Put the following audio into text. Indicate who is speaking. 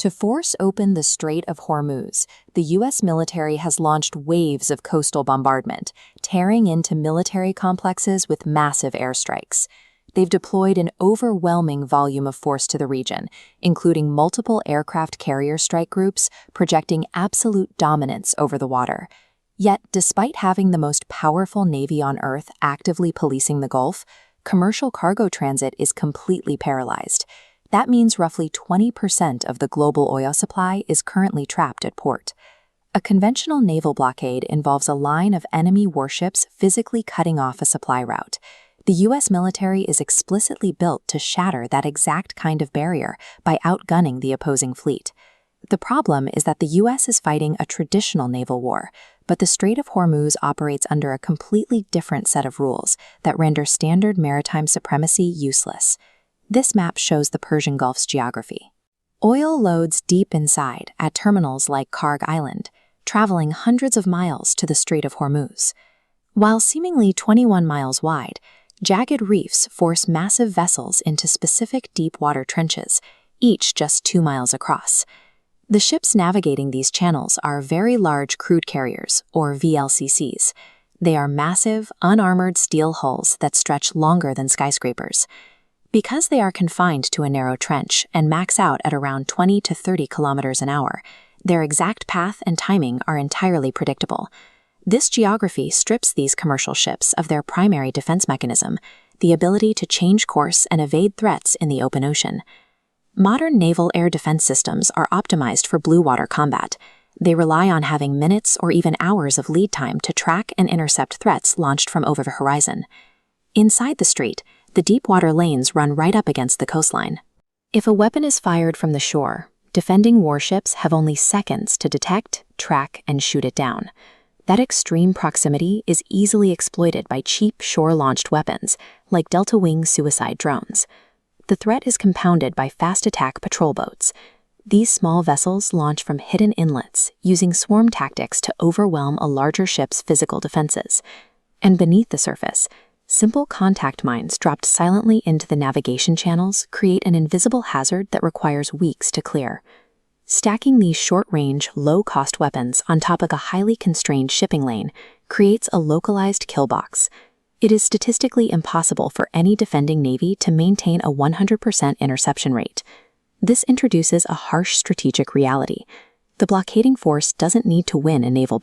Speaker 1: To force open the Strait of Hormuz, the U.S. military has launched waves of coastal bombardment, tearing into military complexes with massive airstrikes. They've deployed an overwhelming volume of force to the region, including multiple aircraft carrier strike groups, projecting absolute dominance over the water. Yet, despite having the most powerful navy on Earth actively policing the Gulf, commercial cargo transit is completely paralyzed. That means roughly 20% of the global oil supply is currently trapped at port. A conventional naval blockade involves a line of enemy warships physically cutting off a supply route. The U.S. military is explicitly built to shatter that exact kind of barrier by outgunning the opposing fleet. The problem is that the U.S. is fighting a traditional naval war, but the Strait of Hormuz operates under a completely different set of rules that render standard maritime supremacy useless. This map shows the Persian Gulf's geography. Oil loads deep inside at terminals like Karg Island, traveling hundreds of miles to the Strait of Hormuz. While seemingly 21 miles wide, jagged reefs force massive vessels into specific deep water trenches, each just 2 miles across. The ships navigating these channels are very large crude carriers, or VLCCs. They are massive, unarmored steel hulls that stretch longer than skyscrapers. Because they are confined to a narrow trench and max out at around 20 to 30 kilometers an hour, their exact path and timing are entirely predictable. This geography strips these commercial ships of their primary defense mechanism, the ability to change course and evade threats in the open ocean. Modern naval air defense systems are optimized for blue water combat. They rely on having minutes or even hours of lead time to track and intercept threats launched from over the horizon. Inside the strait, the deep water lanes run right up against the coastline. If a weapon is fired from the shore, defending warships have only seconds to detect, track, and shoot it down. That extreme proximity is easily exploited by cheap shore-launched weapons, like delta-wing suicide drones. The threat is compounded by fast-attack patrol boats. These small vessels launch from hidden inlets, using swarm tactics to overwhelm a larger ship's physical defenses. And beneath the surface, simple contact mines dropped silently into the navigation channels create an invisible hazard that requires weeks to clear. Stacking these short-range, low-cost weapons on top of a highly constrained shipping lane creates a localized kill box. It is statistically impossible for any defending navy to maintain a 100% interception rate. This introduces a harsh strategic reality. The blockading force doesn't need to win a naval battle.